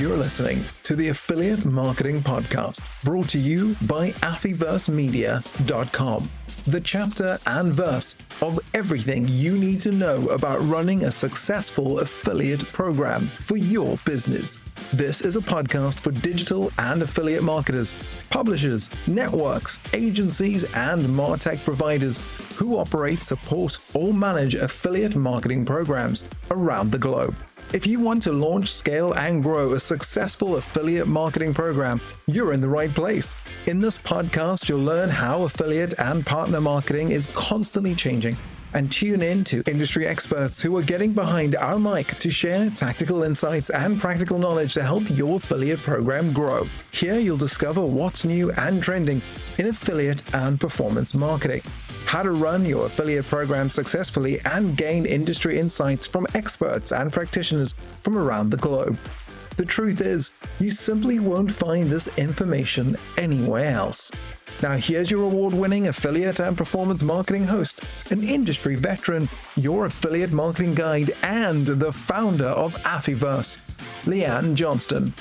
You're listening to the Affiliate Marketing Podcast, brought to you by AffyVerseMedia.com, the chapter and verse of everything you need to know about running a successful affiliate program for your business. This is a podcast for digital and affiliate marketers, publishers, networks, agencies, and MarTech providers who operate, support, or manage affiliate marketing programs around the globe. If you want to launch, scale, and grow a successful affiliate marketing program, you're in the right place. In this podcast, you'll learn how affiliate and partner marketing is constantly changing, and tune in to industry experts who are getting behind our mic to share tactical insights and practical knowledge to help your affiliate program grow. Here you'll discover what's new and trending in affiliate and performance marketing, how to run your affiliate program successfully, and gain industry insights from experts and practitioners from around the globe. The truth is, you simply won't find this information anywhere else. Now here's your award-winning affiliate and performance marketing host, an industry veteran, your affiliate marketing guide, and the founder of Affiverse, Leanne Johnston.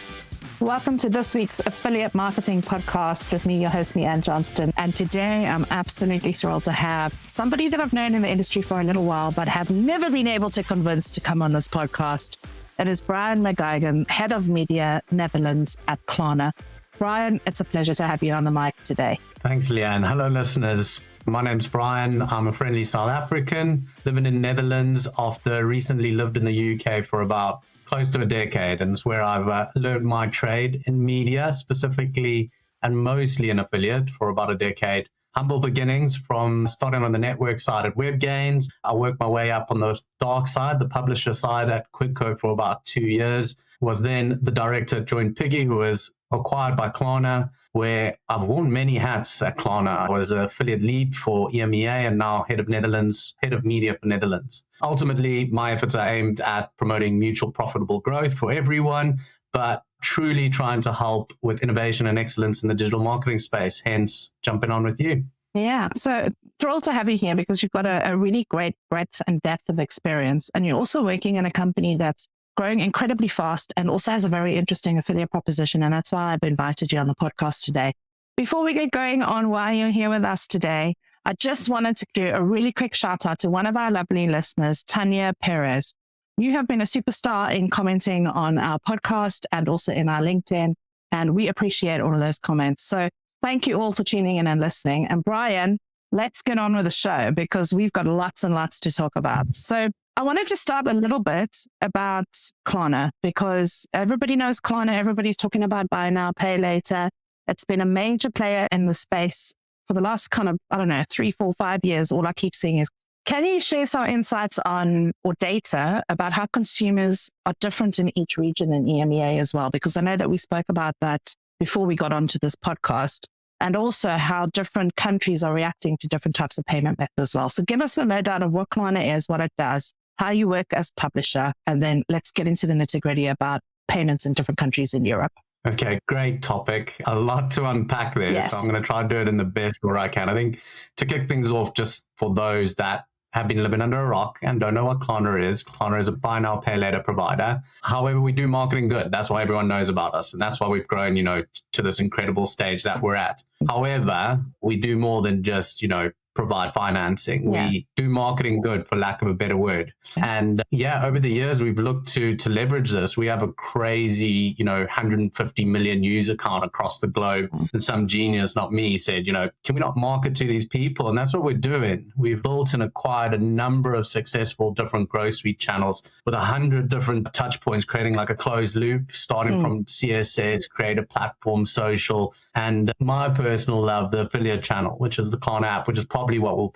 Welcome to this week's Affiliate Marketing Podcast with me, your host, Leanne Johnston. And today I'm absolutely thrilled to have somebody that I've known in the industry for a little while, but have never been able to convince to come on this podcast. It is Brian McGuigan, Head of Media Netherlands at Klarna. Brian, it's a pleasure to have you on the mic today. Thanks, Leanne. Hello, listeners. My name's Brian. I'm a friendly South African living in Netherlands after recently lived in the UK for about close to a decade, and it's where I've learned my trade in media, specifically and mostly in affiliate for about a decade. Humble beginnings from starting on the network side at WebGains. I worked my way up on the dark side, the publisher side at Quidco for about 2 years. Was then the director at Joint Piggy, who was acquired by Klarna, where I've worn many hats at Klarna. I was an affiliate lead for EMEA and now head of media for Netherlands. Ultimately, my efforts are aimed at promoting mutual profitable growth for everyone, but truly trying to help with innovation and excellence in the digital marketing space, hence jumping on with you. Yeah, so thrilled to have you here because you've got a really great breadth and depth of experience. And you're also working in a company that's growing incredibly fast and also has a very interesting affiliate proposition. And that's why I've invited you on the podcast today. Before we get going on why you're here with us today, I just wanted to do a really quick shout out to one of our lovely listeners, Tanya Perez. You have been a superstar in commenting on our podcast and also in our LinkedIn, and we appreciate all of those comments. So thank you all for tuning in and listening. And Brian, let's get on with the show because we've got lots and lots to talk about. So I wanted to start a little bit about Klarna because everybody knows Klarna. Everybody's talking about buy now, pay later. It's been a major player in the space for the last 3, 4, 5 years. All I keep seeing is, can you share some insights on or data about how consumers are different in each region in EMEA as well? Because I know that we spoke about that before we got onto this podcast, and also how different countries are reacting to different types of payment methods as well. So give us the lowdown of what Klarna is, what it does, how you work as publisher, and then let's get into the nitty-gritty about payments in different countries in Europe. Okay, great topic. A lot to unpack there. Yes. So I'm going to try and do it in the best way I can. I think to kick things off, just for those that have been living under a rock and don't know what Klarna is a buy now, pay later provider. However, we do marketing good. That's why everyone knows about us. And that's why we've grown, to this incredible stage that we're at. However, we do more than just, provide financing. Yeah. We do marketing good, for lack of a better word. Yeah. And over the years, we've looked to leverage this. We have a crazy, 150 million user count across the globe. And some genius, not me, said, can we not market to these people? And that's what we're doing. We've built and acquired a number of successful different grocery channels with 100 different touch points, creating like a closed loop, starting from CSS, creative platform, social, and my personal love, the affiliate channel, which is the Klarna app, which is probably what we'll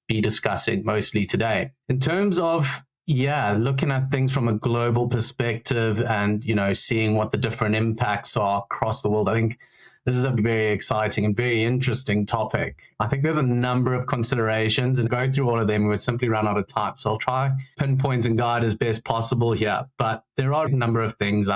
be discussing mostly today. In terms of, looking at things from a global perspective and, seeing what the different impacts are across the world, I think this is a very exciting and very interesting topic. I think there's a number of considerations, and go through all of them, we would simply run out of time. So I'll try pinpoint and guide as best possible here. But there are a number of things.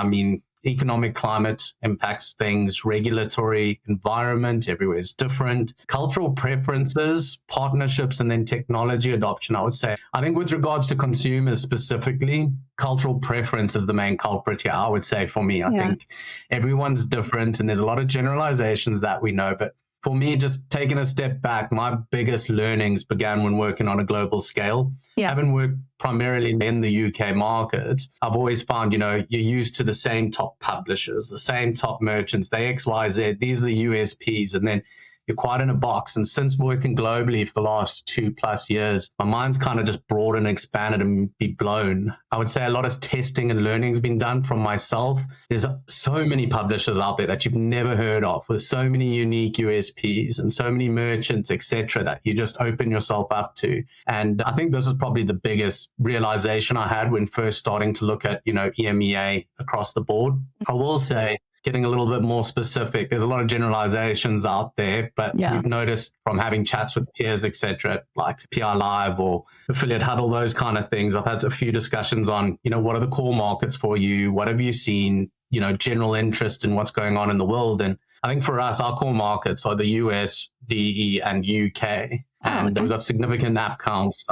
economic climate impacts things, regulatory environment, everywhere is different, cultural preferences, partnerships, and then technology adoption, I would say. I think with regards to consumers specifically, cultural preference is the main culprit here, I would say, for me. I think everyone's different and there's a lot of generalizations that we know, but for me, just taking a step back, my biggest learnings began when working on a global scale. Having worked primarily in the UK market, I've always found, you're used to the same top publishers, the same top merchants, they X, Y, Z, these are the USPs, and then you're quite in a box. And since working globally for the last 2+ years, my mind's kind of just broadened, expanded, and be blown. I would say a lot of testing and learning has been done from myself. There's so many publishers out there that you've never heard of with so many unique USPs and so many merchants, etc., that you just open yourself up to. And I think this is probably the biggest realization I had when first starting to look at, EMEA across the board. I will say, getting a little bit more specific, there's a lot of generalizations out there, but we've noticed from having chats with peers, etc., like PI Live or Affiliate Huddle, those kind of things. I've had a few discussions on, what are the core markets for you? What have you seen? General interest in what's going on in the world. And I think for us, our core markets are the US, DE, and UK. And we've got significant app counts,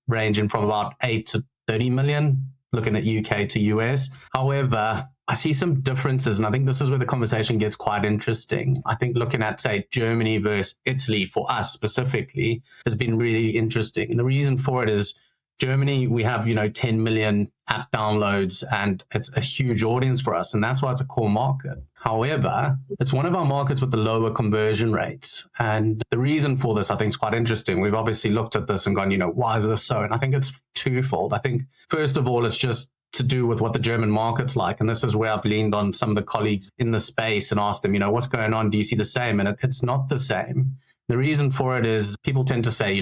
ranging from about 8 to 30 million, looking at UK to US. However, I see some differences, and I think this is where the conversation gets quite interesting. I think looking at, say, Germany versus Italy for us specifically has been really interesting. And the reason for it is Germany, we have, 10 million app downloads, and it's a huge audience for us, and that's why it's a core market. However, it's one of our markets with the lower conversion rates. And the reason for this, I think, is quite interesting. We've obviously looked at this and gone, why is this so? And I think it's twofold. I think, first of all, it's just to do with what the German market's like. And this is where I've leaned on some of the colleagues in the space and asked them, what's going on? Do you see the same? And it's not the same. The reason for it is people tend to say,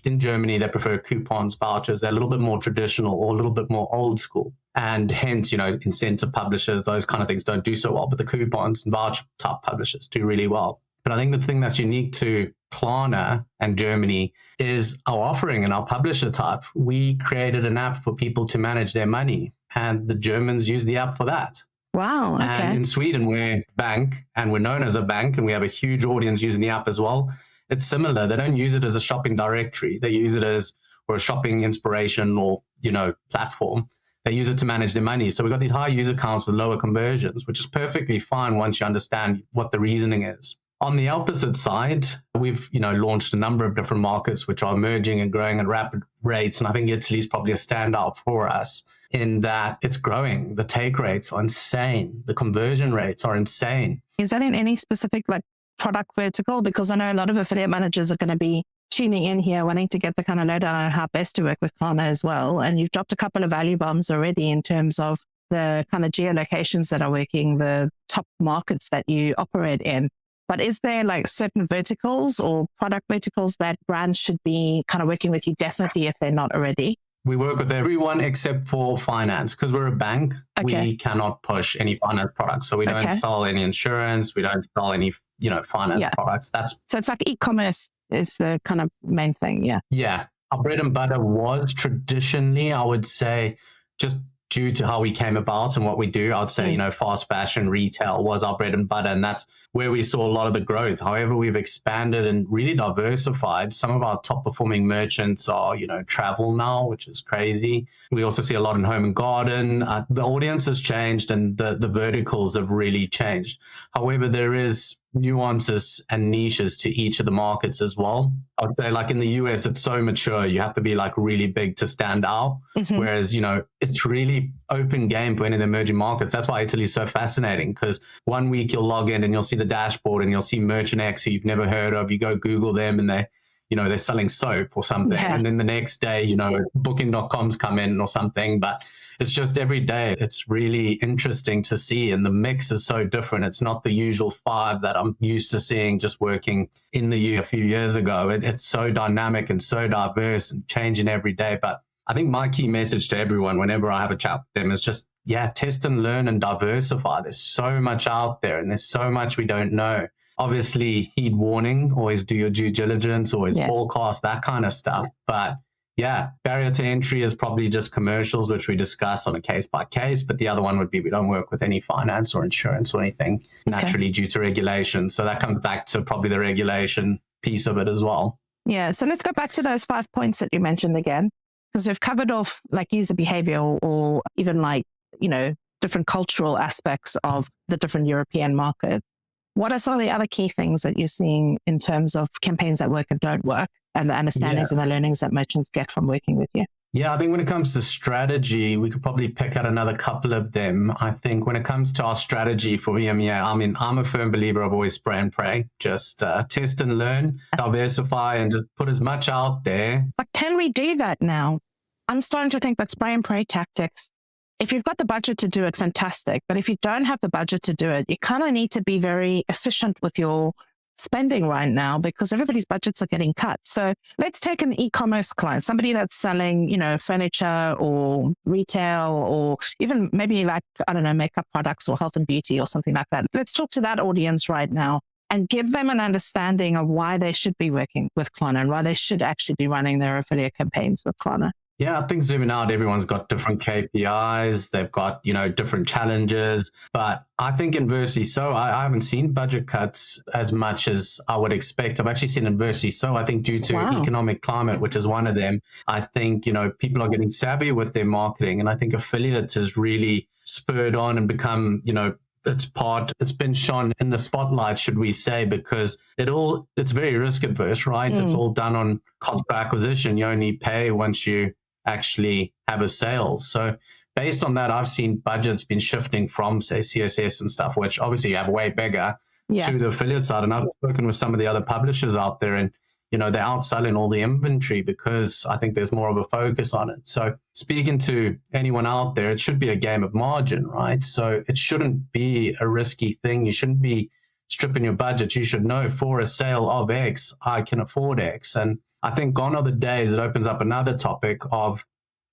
in Germany, they prefer coupons, vouchers. They're a little bit more traditional or a little bit more old school. And hence, incentive publishers, those kind of things don't do so well. But the coupons and voucher type publishers do really well. But I think the thing that's unique to Klarna and Germany is our offering and our publisher type. We created an app for people to manage their money, and the Germans use the app for that. Wow. Okay. And in Sweden, we're a bank, and we're known as a bank, and we have a huge audience using the app as well. It's similar. They don't use it as a shopping directory. They use it as or a shopping inspiration or, platform. They use it to manage their money. So we've got these high user counts with lower conversions, which is perfectly fine once you understand what the reasoning is. On the opposite side, we've, launched a number of different markets which are emerging and growing at rapid rates. And I think Italy is probably a standout for us in that it's growing. The take rates are insane. The conversion rates are insane. Is that in any specific product vertical? Because I know a lot of affiliate managers are going to be tuning in here, wanting to get the kind of lowdown on how best to work with Klarna as well. And you've dropped a couple of value bombs already in terms of the kind of geolocations that are working, the top markets that you operate in. But is there certain verticals or product verticals that brands should be kind of working with you definitely if they're not already? We work with everyone except for finance because we're a bank. Okay. We cannot push any finance products. So we don't sell any insurance. We don't sell any, finance products. So it's like e-commerce is the kind of main thing. Yeah. Yeah. Our bread and butter was traditionally, I would say, just due to how we came about and what we do, I'd say, fast fashion retail was our bread and butter. And that's where we saw a lot of the growth. However, we've expanded and really diversified. Some of our top performing merchants are, travel now, which is crazy. We also see a lot in home and garden. The audience has changed and the verticals have really changed. However, there is nuances and niches to each of the markets as well. I would say in the US, it's so mature. You have to be really big to stand out. Mm-hmm. Whereas, it's really open game for any of the emerging markets. That's why Italy is so fascinating because one week you'll log in and you'll see the dashboard and you'll see Merchant X who you've never heard of. You go Google them and they're selling soap or something. Yeah. And then the next day, booking.com's come in or something. But it's just every day. It's really interesting to see. And the mix is so different. It's not the usual 5 that I'm used to seeing just working in the U a few years ago. It's so dynamic and so diverse and changing every day. But I think my key message to everyone whenever I have a chat with them is just, test and learn and diversify. There's so much out there and there's so much we don't know. Obviously, heed warning, always do your due diligence, always forecast, that kind of stuff. But Yeah, barrier to entry is probably just commercials, which we discuss on a case by case. But the other one would be we don't work with any finance or insurance or anything naturally due to regulation. So that comes back to probably the regulation piece of it as well. Yeah. So let's go back to those 5 points that you mentioned again, because we've covered off like user behavior or even like, different cultural aspects of the different European markets. What are some of the other key things that you're seeing in terms of campaigns that work and don't work, and the understandings and the learnings that merchants get from working with you? Yeah, I think when it comes to strategy, we could probably pick out another couple of them. I think when it comes to our strategy for EMEA, I'm a firm believer of always spray and pray. Just test and learn, diversify, and just put as much out there. But can we do that now? I'm starting to think that spray and pray tactics, if you've got the budget to do it, fantastic. But if you don't have the budget to do it, you kind of need to be very efficient with your spending right now because everybody's budgets are getting cut. So let's take an e-commerce client, somebody that's selling, furniture or retail or even maybe like, I don't know, makeup products or health and beauty or something like that. Let's talk to that audience right now and give them an understanding of why they should be working with Klarna and why they should actually be running their affiliate campaigns with Klarna. Yeah, I think zooming out, everyone's got different KPIs. They've got, different challenges. But I think inversely so, I haven't seen budget cuts as much as I would expect. I've actually seen inversely so, I think due to economic climate, which is one of them. I think, people are getting savvy with their marketing. And I think affiliates has really spurred on and become, it's been shone in the spotlight, should we say, because it's very risk adverse, right? It's all done on cost per acquisition. You only pay once you actually have a sale. So based on that, I've seen budgets been shifting from, say, CSS and stuff, which obviously you have way bigger, to the affiliate side. And I've spoken with some of the other publishers out there and, they're outselling all the inventory because I think there's more of a focus on it. So speaking to anyone out there, it should be a game of margin, right? So it shouldn't be a risky thing. You shouldn't be stripping your budget. You should know for a sale of X, I can afford X. And I think gone are the days it opens up another topic of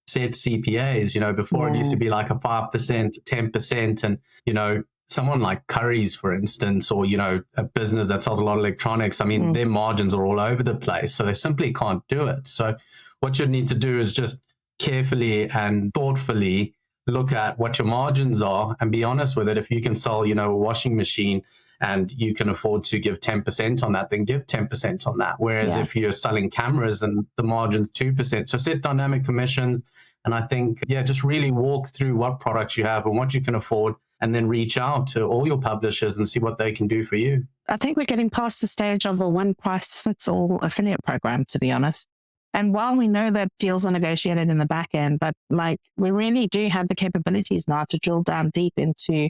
set CPAs. Before it used to be like a 5%, 10%. And, someone like Currys, for instance, or, a business that sells a lot of electronics, their margins are all over the place. So they simply can't do it. So what you need to do is just carefully and thoughtfully look at what your margins are and be honest with it. If you can sell, a washing machine and you can afford to give 10% on that, then give 10% on that. Whereas if you're selling cameras and the margin's 2%, so set dynamic commissions. And I think, just really walk through what products you have and what you can afford, and then reach out to all your publishers and see what they can do for you. I think we're getting past the stage of a one price fits all affiliate program, to be honest. And while we know that deals are negotiated in the back end, but we really do have the capabilities now to drill down deep into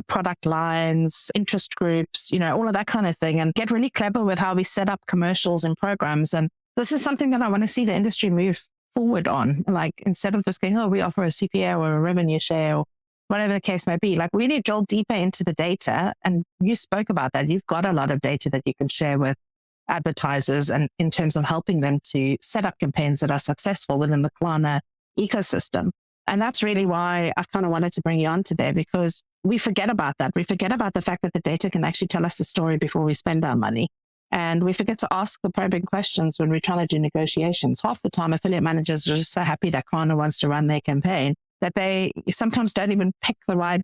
product lines, interest groups, all of that kind of thing, and get really clever with how we set up commercials and programs. And this is something that I want to see the industry move forward on. Instead of just going, we offer a CPA or a revenue share or whatever the case may be, really drill deeper into the data. And you spoke about that. You've got a lot of data that you can share with advertisers and in terms of helping them to set up campaigns that are successful within the Klarna ecosystem. And that's really why I kind of wanted to bring you on today, because we forget about that. We forget about the fact that the data can actually tell us the story before we spend our money. And we forget to ask the probing questions when we're trying to do negotiations. Half the time, affiliate managers are just so happy that Klarna wants to run their campaign that they sometimes don't even pick the right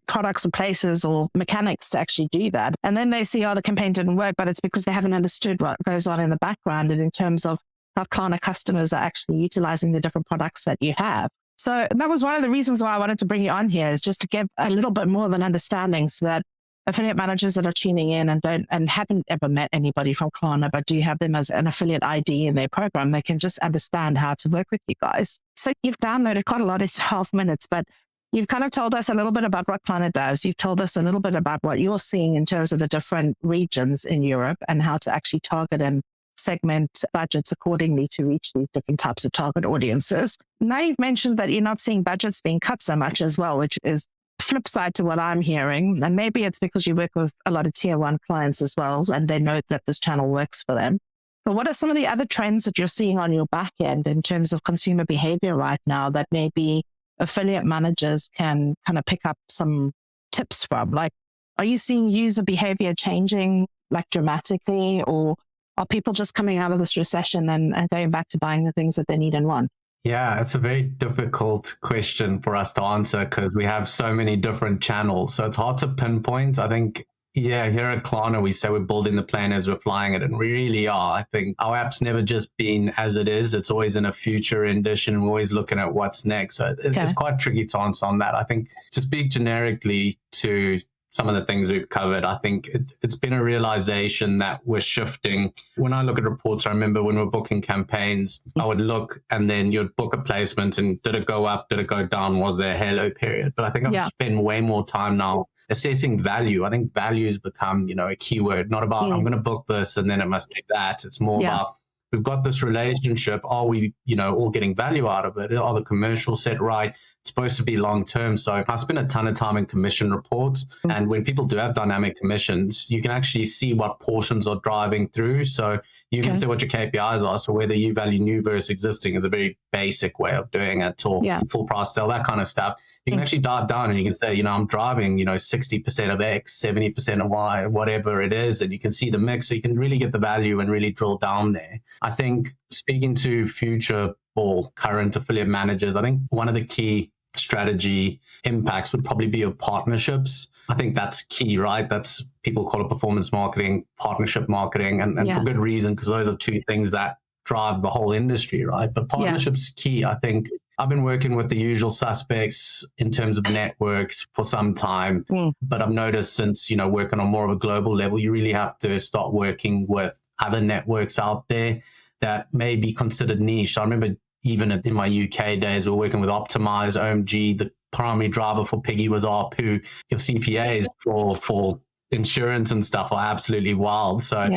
products or places or mechanics to actually do that. And then they see, the campaign didn't work, but it's because they haven't understood what goes on in the background and in terms of how Klarna customers are actually utilizing the different products that you have. So that was one of the reasons why I wanted to bring you on here, is just to give a little bit more of an understanding so that affiliate managers that are tuning in and haven't ever met anybody from Klarna, but do have them as an affiliate ID in their program, they can just understand how to work with you guys. So you've downloaded quite a lot. It's 12 minutes, but you've kind of told us a little bit about what Klarna does. You've told us a little bit about what you're seeing in terms of the different regions in Europe and how to actually target and segment budgets accordingly to reach these different types of target audiences. Now you've mentioned that you're not seeing budgets being cut so much as well, which is flip side to what I'm hearing. And maybe it's because you work with a lot of tier 1 clients as well, and they know that this channel works for them. But what are some of the other trends that you're seeing on your back end in terms of consumer behavior right now that maybe affiliate managers can kind of pick up some tips from? Are you seeing user behavior changing dramatically, or are people just coming out of this recession and going back to buying the things that they need and want? Yeah, it's a very difficult question for us to answer because we have so many different channels. So it's hard to pinpoint. I think, yeah, here at Klarna, we say we're building the plane as we're flying it, and we really are. I think our app's never just been as it is. It's always in a future edition. We're always looking at what's next. So it's quite tricky to answer on that. I think to speak generically to some of the things we've covered, I think it's been a realization that we're shifting. When I look at reports, I remember when we were booking campaigns, I would look and then you'd book a placement and did it go up? Did it go down? Was there a halo period? But I think I've spent way more time now assessing value. I think value has become, a keyword, not about I'm going to book this and then it must do that. It's more about we've got this relationship. Are we, all getting value out of it? Are the commercials set right? It's supposed to be long term. So I spend a ton of time in commission reports. And when people do have dynamic commissions, you can actually see what portions are driving through. So you can see what your KPIs are. So whether you value new versus existing is a very basic way of doing it, or full price sell, that kind of stuff. You can actually dive down and you can say, I'm driving, 60% of X, 70% of Y, whatever it is. And you can see the mix. So you can really get the value and really drill down there. I think speaking to future or current affiliate managers, I think one of the key strategy impacts would probably be your partnerships. I think that's key, right? That's, people call it performance marketing, partnership marketing, and for good reason, because those are two things that drive the whole industry, right? But partnerships key. I think I've been working with the usual suspects in terms of networks for some time, but I've noticed since, working on more of a global level, you really have to start working with other networks out there that may be considered niche. I remember even in my UK days, we were working with Optimize, OMG. The primary driver for Piggy was ARPU. Your CPAs for insurance and stuff are absolutely wild. So,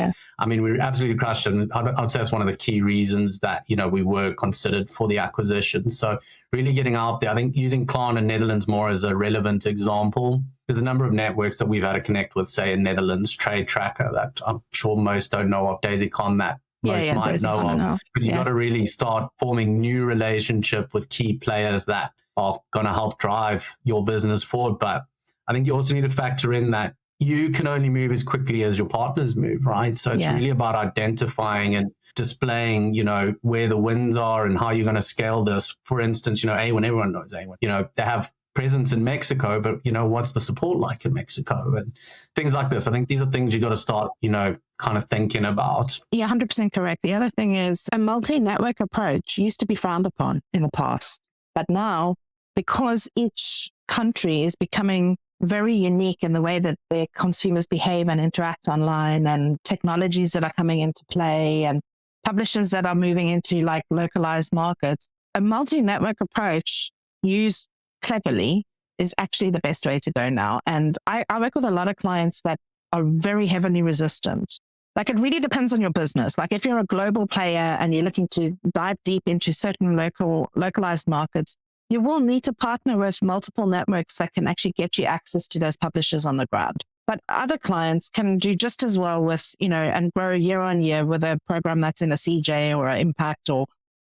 we absolutely crushed it. And I'd say that's one of the key reasons that, we were considered for the acquisition. So really getting out there, I think using Klarna Netherlands more as a relevant example. There's a number of networks that we've had to connect with, say in Netherlands, Trade Tracker, that I'm sure most don't know of, DaisyCon that most might know of. But you've got to really start forming new relationship with key players that are going to help drive your business forward. But I think you also need to factor in that you can only move as quickly as your partners move, right? So it's really about identifying and displaying, where the wins are and how you're going to scale this. For instance, A1, everyone knows A1. They have presence in Mexico, but what's the support like in Mexico and things like this. I think these are things you got to start, kind of thinking about. Yeah, 100% correct. The other thing is a multi-network approach used to be frowned upon in the past, but now because each country is becoming very unique in the way that their consumers behave and interact online, and technologies that are coming into play and publishers that are moving into like localized markets, a multi-network approach used cleverly is actually the best way to go now. And I work with a lot of clients that are very heavily resistant. Like it really depends on your business. Like if you're a global player and you're looking to dive deep into certain localized markets, you will need to partner with multiple networks that can actually get you access to those publishers on the ground. But other clients can do just as well with, and grow year on year with a program that's in a CJ or an Impact or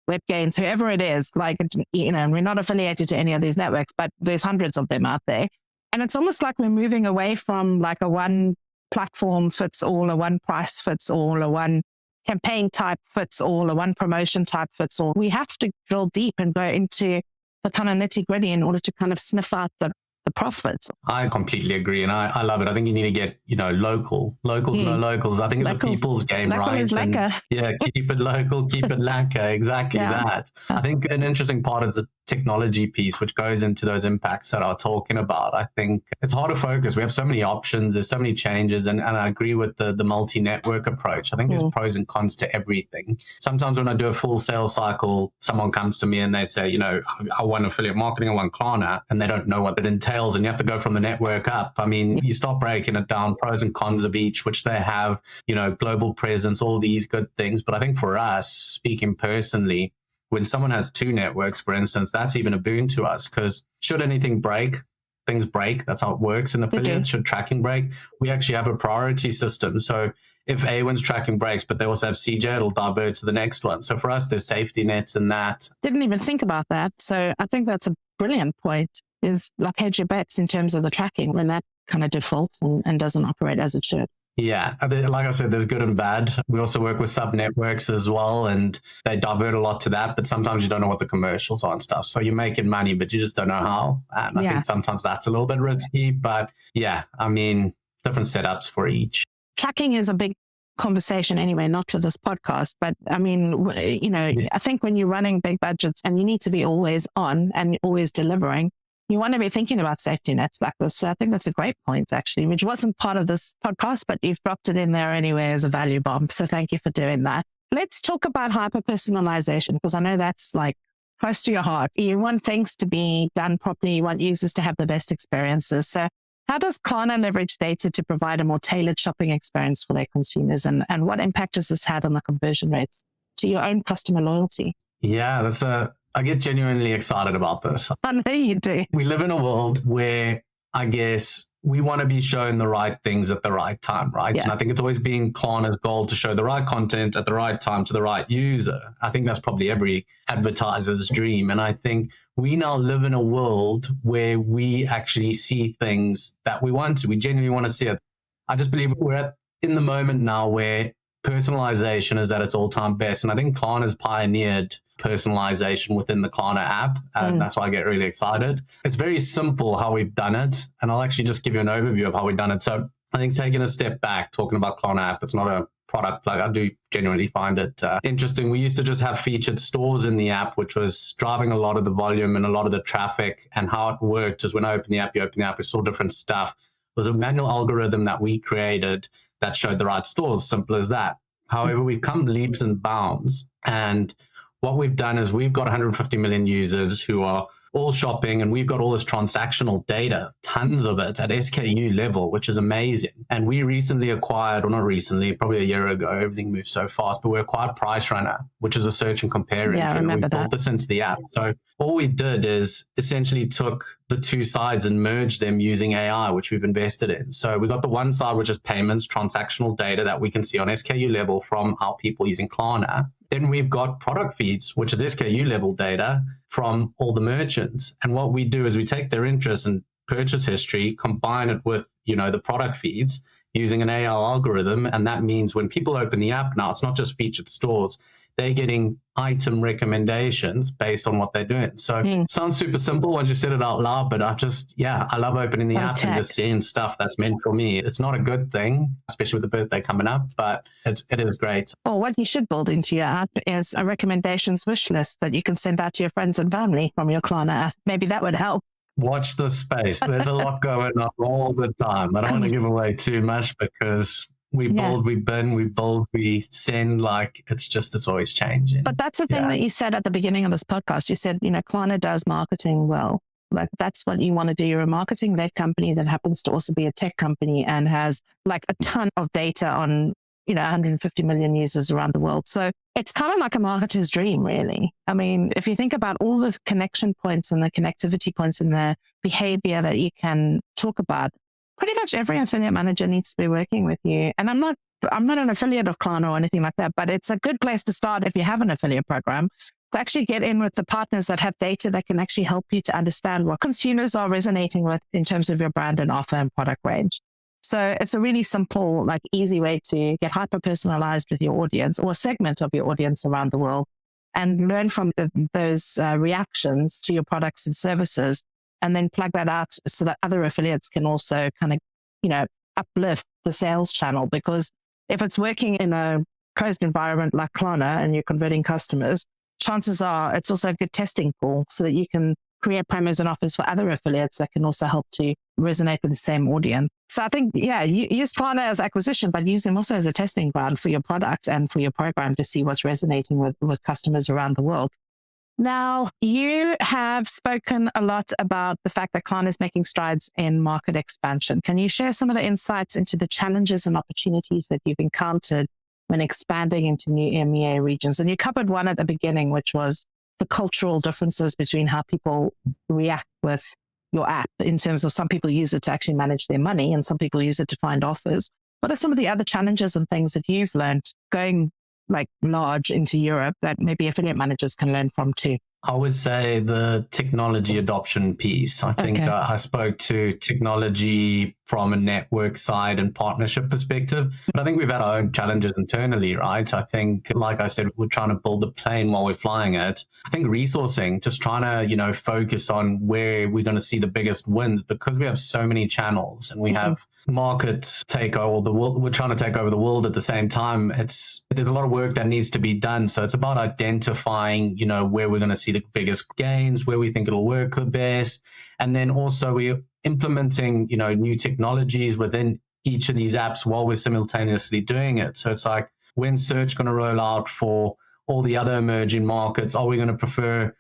WebGains, whoever it is. Like, we're not affiliated to any of these networks, but there's hundreds of them out there. And it's almost like we're moving away from like a one platform fits all, a one price fits all, a one campaign type fits all, a one promotion type fits all. We have to drill deep and go into the kind of nitty gritty in order to kind of sniff out the profits. I completely agree. And I love it. I think you need to get, locals know locals. I think it's a people's game, local right? Is lekker. Keep it local, keep it lekker. Exactly that. I think an interesting part is the technology piece, which goes into those impacts that I'm talking about. I think it's hard to focus. We have so many options. There's so many changes. And I agree with the multi-network approach. I think there's pros and cons to everything. Sometimes when I do a full sales cycle, someone comes to me and they say, I want affiliate marketing, I want Klarna, and they don't know what it entails. And you have to go from the network up. I mean, you start breaking it down, pros and cons of each, which they have, global presence, all these good things. But I think for us, speaking personally, when someone has two networks, for instance, that's even a boon to us, because should anything break, things break. That's how it works in affiliates. Should tracking break, we actually have a priority system. So if A1's tracking breaks, but they also have CJ, it'll divert to the next one. So for us, there's safety nets in that. Didn't even think about that. So I think that's a brilliant point, is like hedge your bets in terms of the tracking when that kind of defaults and doesn't operate as it should. Yeah, like I said, there's good and bad. We also work with sub networks as well, and they divert a lot to that. But sometimes you don't know what the commercials are and stuff. So you're making money, but you just don't know how. And I think sometimes that's a little bit risky. But yeah, I mean, different setups for each. Tracking is a big conversation anyway, not for this podcast. But I mean, I think when you're running big budgets and you need to be always on and always delivering, you want to be thinking about safety nets like this. So I think that's a great point, actually, which wasn't part of this podcast, but you've dropped it in there anyway as a value bomb. So thank you for doing that. Let's talk about hyper-personalization, because I know that's like close to your heart. You want things to be done properly. You want users to have the best experiences. So how does Klarna leverage data to provide a more tailored shopping experience for their consumers? And what impact has this had on the conversion rates to your own customer loyalty? Yeah, I get genuinely excited about this. I know you do. We live in a world where I guess we want to be shown the right things at the right time, right? Yeah. And I think it's always been Klarna's goal to show the right content at the right time to the right user. I think that's probably every advertiser's dream. And I think we now live in a world where we actually see things that we want to. We genuinely want to see it. I just believe we're in the moment now where personalization is at its all-time best. And I think Klarna's pioneered personalization within the Klarna app. And that's why I get really excited. It's very simple how we've done it. And I'll actually just give you an overview of how we've done it. So I think taking a step back, talking about Klarna app, it's not a product plug. I do genuinely find it interesting. We used to just have featured stores in the app, which was driving a lot of the volume and a lot of the traffic. And how it worked is when I opened the app, we saw different stuff. It was a manual algorithm that we created that showed the right stores, simple as that. However, we've come leaps and bounds. And what we've done is we've got 150 million users who are all shopping, and we've got all this transactional data, tons of it at SKU level, which is amazing. And we recently acquired, or not recently, probably a year ago, everything moves so fast, but we acquired Price Runner, which is a search and compare engine. Yeah, I remember that. We built this into the app. So all we did is essentially took the two sides and merged them using AI, which we've invested in. So we got the one side, which is payments, transactional data that we can see on SKU level from our people using Klarna. Then we've got product feeds, which is SKU level data from all the merchants. And what we do is we take their interest and purchase history, combine it with, the product feeds using an AI algorithm. And that means when people open the app now, it's not just featured stores. They're getting item recommendations based on what they're doing. So it sounds super simple once you said it out loud, but I love opening the app and just seeing stuff that's meant for me. It's not a good thing, especially with the birthday coming up, but it is great. Well, what you should build into your app is a recommendations wish list that you can send out to your friends and family from your Klarna app. Maybe that would help. Watch the space. There's a lot going on all the time. I don't want to give away too much because we build, we bin, we build, we send, it's always changing. But that's the thing that you said at the beginning of this podcast. You said, Klarna does marketing well. Like that's what you want to do. You're a marketing-led company that happens to also be a tech company and has a ton of data on, 150 million users around the world. So it's kind of like a marketer's dream, really. I mean, if you think about all the connection points and the connectivity points and the behavior that you can talk about, pretty much every affiliate manager needs to be working with you. And I'm not an affiliate of Klarna or anything like that, but it's a good place to start if you have an affiliate program to actually get in with the partners that have data that can actually help you to understand what consumers are resonating with in terms of your brand and offer and product range. So it's a really simple, easy way to get hyper-personalized with your audience or a segment of your audience around the world and learn from those reactions to your products and services, and then plug that out so that other affiliates can also kind of, uplift the sales channel. Because if it's working in a closed environment like Klarna and you're converting customers, chances are it's also a good testing pool so that you can create promos and offers for other affiliates that can also help to resonate with the same audience. So I think, use Klarna as acquisition, but use them also as a testing ground for your product and for your program to see what's resonating with customers around the world. Now, you have spoken a lot about the fact that Klarna is making strides in market expansion. Can you share some of the insights into the challenges and opportunities that you've encountered when expanding into new EMEA regions? And you covered one at the beginning, which was the cultural differences between how people react with your app in terms of some people use it to actually manage their money and some people use it to find offers. What are some of the other challenges and things that you've learned going large into Europe that maybe affiliate managers can learn from too? I would say the technology adoption piece. I think I spoke to technology from a network side and partnership perspective. But I think we've had our own challenges internally, right? I think, like I said, we're trying to build the plane while we're flying it. I think resourcing, just trying to, focus on where we're going to see the biggest wins, because we have so many channels and we have markets take over the world. We're trying to take over the world at the same time. There's a lot of work that needs to be done. So it's about identifying, where we're going to see the biggest gains, where we think it'll work the best. And then also we're implementing, new technologies within each of these apps while we're simultaneously doing it. So it's like, when's search going to roll out for all the other emerging markets? Are we going to prefer,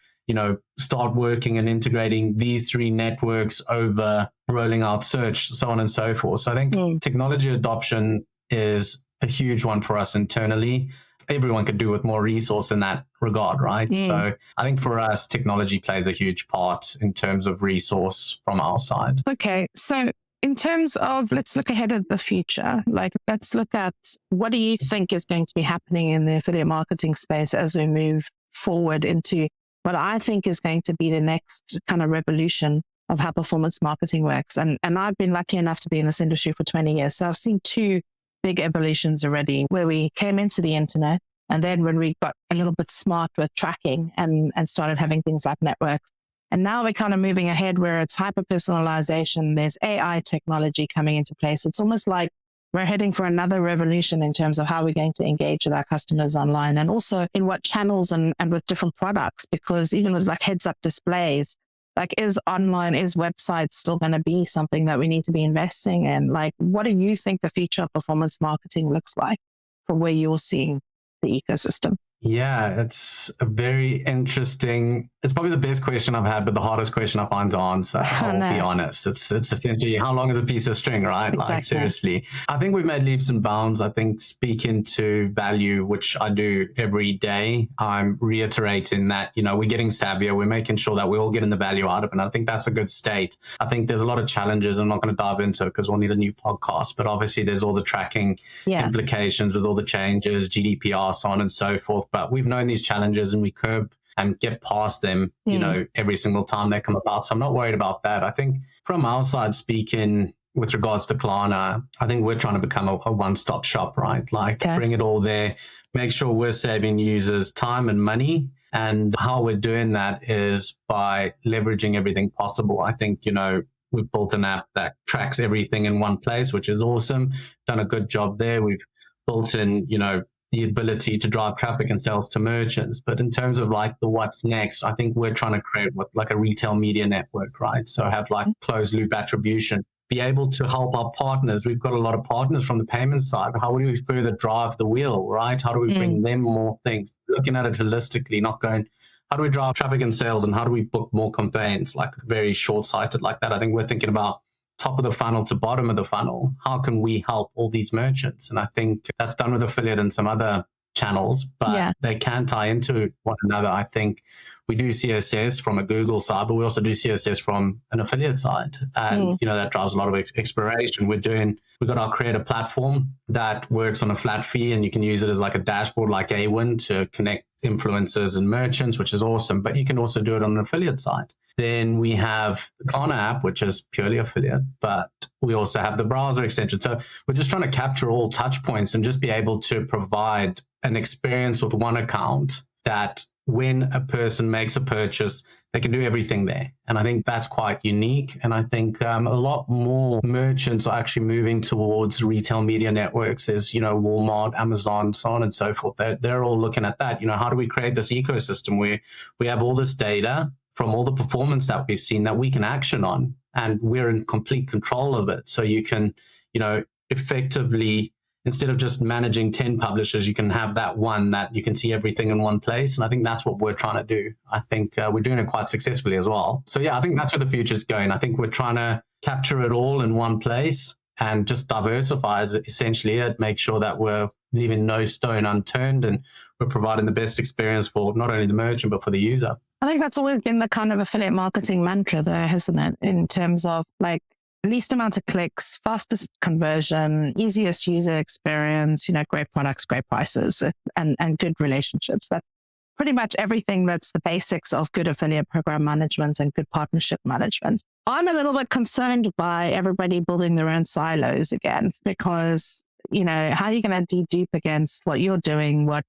start working and integrating these 3 networks over rolling out search, so on and so forth? So I think technology adoption is a huge one for us internally. Everyone could do with more resource in that regard, right? So I think for us, technology plays a huge part in terms of resource from our side. Okay. So in terms of, let's look ahead at the future, let's look at what do you think is going to be happening in the affiliate marketing space as we move forward into what I think is going to be the next kind of revolution of how performance marketing works. And I've been lucky enough to be in this industry for 20 years. So I've seen 2 big evolutions already, where we came into the internet, and then when we got a little bit smart with tracking and started having things like networks. And now we're kind of moving ahead where it's hyper personalization. There's AI technology coming into place. It's almost like we're heading for another revolution in terms of how we're going to engage with our customers online, and also in what channels and with different products, because even with like heads up displays, is websites still going to be something that we need to be investing in? What do you think the future of performance marketing looks like from where you're seeing the ecosystem? Yeah, it's a very interesting, it's probably the best question I've had, but the hardest question I find to answer. I'll be honest. It's essentially, how long is a piece of string, right? Exactly. Seriously. I think we've made leaps and bounds. I think speaking to value, which I do every day, I'm reiterating that, we're getting savvier. We're making sure that we're all getting the value out of it. And I think that's a good state. I think there's a lot of challenges I'm not going to dive into because we'll need a new podcast, but obviously there's all the tracking implications with all the changes, GDPR, so on and so forth. But we've known these challenges and we curb and get past them, every single time they come about. So I'm not worried about that. I think from our side speaking, with regards to Klarna, I think we're trying to become a one-stop shop, right? Bring it all there, make sure we're saving users time and money. And how we're doing that is by leveraging everything possible. I think, we've built an app that tracks everything in one place, which is awesome. Done a good job there. We've built in, the ability to drive traffic and sales to merchants. But in terms of the what's next, I think we're trying to create a retail media network, right? So have closed loop attribution, be able to help our partners. We've got a lot of partners from the payment side. How do we further drive the wheel, right? How do we bring them more things? Looking at it holistically, not going, how do we drive traffic and sales and how do we book more campaigns, very short-sighted like that. I think we're thinking about top of the funnel to bottom of the funnel. How can we help all these merchants? And I think that's done with affiliate and some other channels, but they can tie into one another. I think we do CSS from a Google side, but we also do CSS from an affiliate side. And, that drives a lot of exploration. We've got our creator platform that works on a flat fee, and you can use it as a dashboard like A1 to connect influencers and merchants, which is awesome. But you can also do it on an affiliate side. Then we have the Klarna app, which is purely affiliate, but we also have the browser extension. So we're just trying to capture all touch points and just be able to provide an experience with one account that when a person makes a purchase, they can do everything there. And I think that's quite unique. And I think a lot more merchants are actually moving towards retail media networks. There's, Walmart, Amazon, so on and so forth. They're all looking at that. How do we create this ecosystem where we have all this data from all the performance that we've seen that we can action on, and we're in complete control of it. So you can, effectively, instead of just managing 10 publishers, you can have that one that you can see everything in one place. And I think that's what we're trying to do. I think we're doing it quite successfully as well. So I think that's where the future's going. I think we're trying to capture it all in one place and just diversify is essentially it, make sure that we're leaving no stone unturned and we're providing the best experience for not only the merchant, but for the user. I think that's always been the kind of affiliate marketing mantra there, hasn't it? In terms of least amount of clicks, fastest conversion, easiest user experience, great products, great prices, and good relationships. pretty much everything that's the basics of good affiliate program management and good partnership management. I'm a little bit concerned by everybody building their own silos again, because, how are you going to dedupe against what you're doing, what,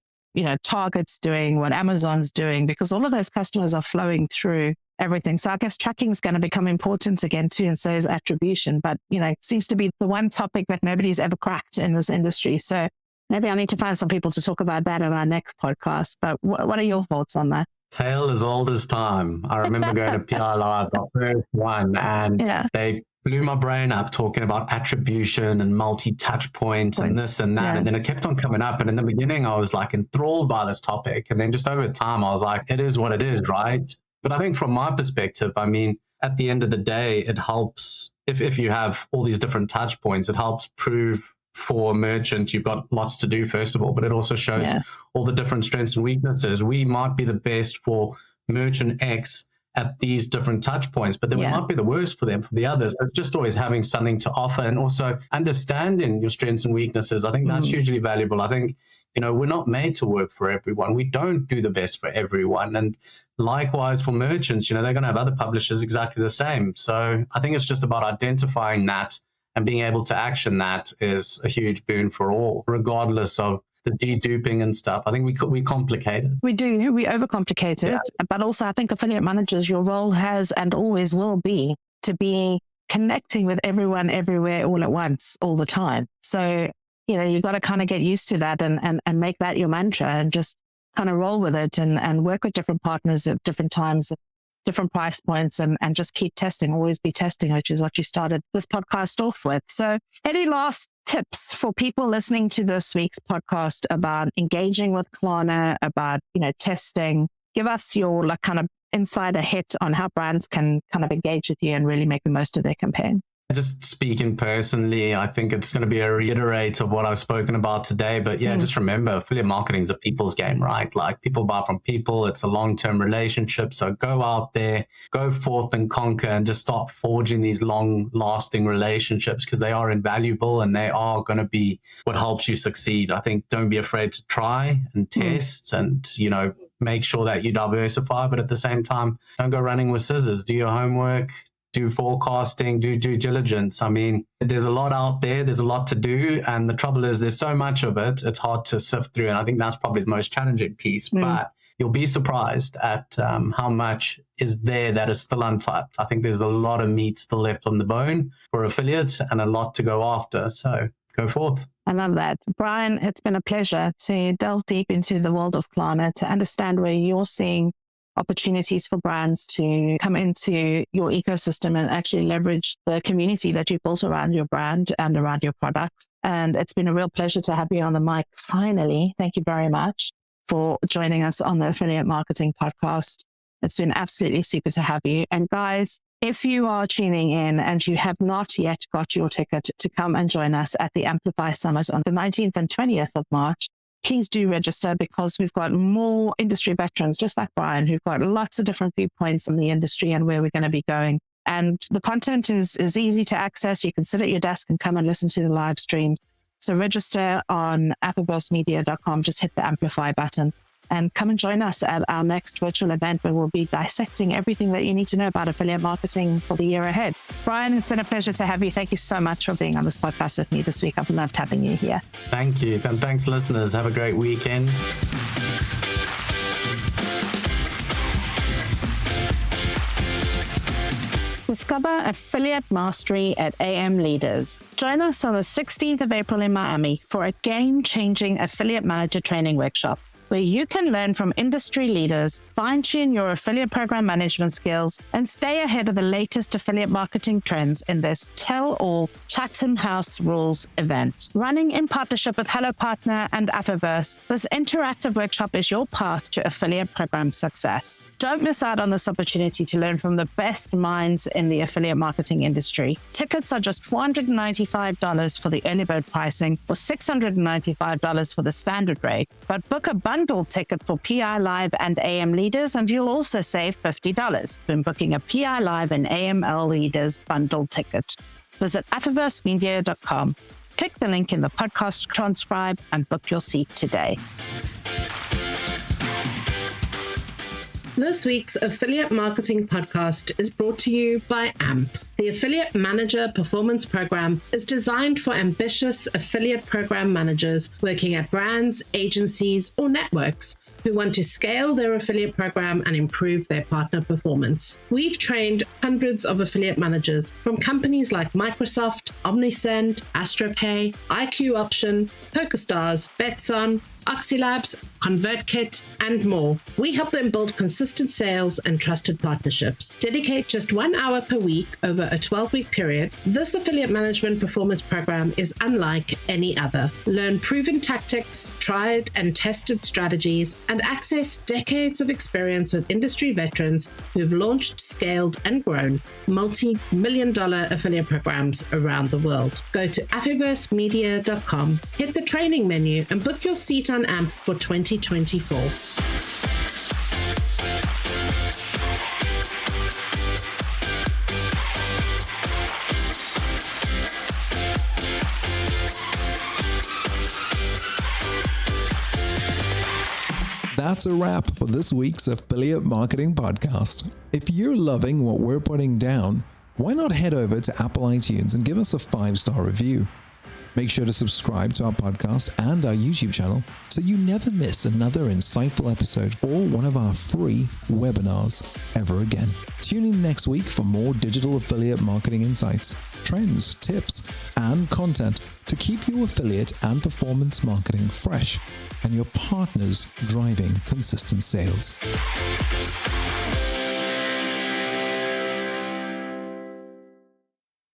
Target's doing, what Amazon's doing, because all of those customers are flowing through everything. So I guess tracking is going to become important again too, and so is attribution. But, it seems to be the one topic that nobody's ever cracked in this industry. So maybe I need to find some people to talk about that in our next podcast. But what are your thoughts on that? Tale as old as time. I remember going to PI Live, the first one, and they blew my brain up talking about attribution and multi-touch points and this and that. Yeah. And then it kept on coming up. And in the beginning, I was like enthralled by this topic. And then just over time, I was like, it is what it is, right? But I think from my perspective, I mean, at the end of the day, it helps if you have all these different touch points, it helps prove for merchants, you've got lots to do, first of all, but it also shows all the different strengths and weaknesses. We might be the best for merchant X at these different touch points, but then we might be the worst for them, for the others. So just always having something to offer and also understanding your strengths and weaknesses. I think that's hugely valuable. I think, we're not made to work for everyone. We don't do the best for everyone. And likewise for merchants, they're going to have other publishers exactly the same. So I think it's just about identifying that and being able to action that is a huge boon for all, regardless of the deduping and stuff. I think we complicate it. We do. We overcomplicate it. But also I think affiliate managers, your role has and always will be to be connecting with everyone, everywhere, all at once, all the time. So, you've got to kind of get used to that and make that your mantra and just kind of roll with it and work with different partners at different times, different price points, and just keep testing, always be testing, which is what you started this podcast off with. So any last tips for people listening to this week's podcast about engaging with Klarna, about, testing? Give us your kind of insider hit on how brands can kind of engage with you and really make the most of their campaign. Just speaking personally, I think it's going to be a reiterate of what I've spoken about today. But just remember, affiliate marketing is a people's game, right? Like people buy from people. It's a long-term relationship. So go out there, go forth and conquer and just start forging these long-lasting relationships because they are invaluable and they are going to be what helps you succeed. I think don't be afraid to try and test and, make sure that you diversify. But at the same time, don't go running with scissors. Do your homework. Do forecasting, do due diligence. I mean, there's a lot out there. There's a lot to do. And the trouble is there's so much of it, it's hard to sift through. And I think that's probably the most challenging piece. But you'll be surprised at how much is there that is still untapped. I think there's a lot of meat still left on the bone for affiliates and a lot to go after. So go forth. I love that. Brian, it's been a pleasure to delve deep into the world of Klarna, to understand where you're seeing opportunities for brands to come into your ecosystem and actually leverage the community that you've built around your brand and around your products. And it's been a real pleasure to have you on the mic. Finally, thank you very much for joining us on the Affiliate Marketing Podcast. It's been absolutely super to have you. And guys, if you are tuning in and you have not yet got your ticket to come and join us at the Amplify Summit on the 19th and 20th of March, please do register because we've got more industry veterans, just like Brian, who've got lots of different viewpoints on the industry and where we're going to be going. And the content is easy to access. You can sit at your desk and come and listen to the live streams. So register on afterburstmedia.com. Just hit the Amplify button and come and join us at our next virtual event where we'll be dissecting everything that you need to know about affiliate marketing for the year ahead. Brian, it's been a pleasure to have you. Thank you so much for being on this podcast with me this week. I've loved having you here. Thank you. And thanks, listeners. Have a great weekend. Discover affiliate mastery at AM Leaders. Join us on the 16th of April in Miami for a game-changing affiliate manager training workshop, where you can learn from industry leaders, fine-tune your affiliate program management skills, and stay ahead of the latest affiliate marketing trends in this tell-all Chatham House Rules event. Running in partnership with Hello Partner and Afterburst, this interactive workshop is your path to affiliate program success. Don't miss out on this opportunity to learn from the best minds in the affiliate marketing industry. Tickets are just $495 for the early bird pricing or $695 for the standard rate, but book a bundle ticket for PI Live and AM Leaders, and you'll also save $50 when booking a PI Live and AML Leaders bundle ticket. Visit afterburstmedia.com. Click the link in the podcast transcribe and book your seat today. This week's Affiliate Marketing Podcast is brought to you by AMP. The Affiliate Manager Performance Program is designed for ambitious affiliate program managers working at brands, agencies, or networks who want to scale their affiliate program and improve their partner performance. We've trained hundreds of affiliate managers from companies like Microsoft, Omnisend, AstroPay, IQ Option, PokerStars, Betson, Oxylabs, ConvertKit, and more. We help them build consistent sales and trusted partnerships. Dedicate just 1 hour per week over a 12-week period. This affiliate management performance program is unlike any other. Learn proven tactics, tried and tested strategies, and access decades of experience with industry veterans who've launched, scaled, and grown multi-million-dollar affiliate programs around the world. Go to affiversemedia.com, hit the training menu, and book your seat on AMP for 2024. That's a wrap for this week's Affiliate Marketing Podcast. If you're loving what we're putting down, why not head over to Apple iTunes and give us a 5-star review? Make sure to subscribe to our podcast and our YouTube channel so you never miss another insightful episode or one of our free webinars ever again. Tune in next week for more digital affiliate marketing insights, trends, tips, and content to keep your affiliate and performance marketing fresh and your partners driving consistent sales.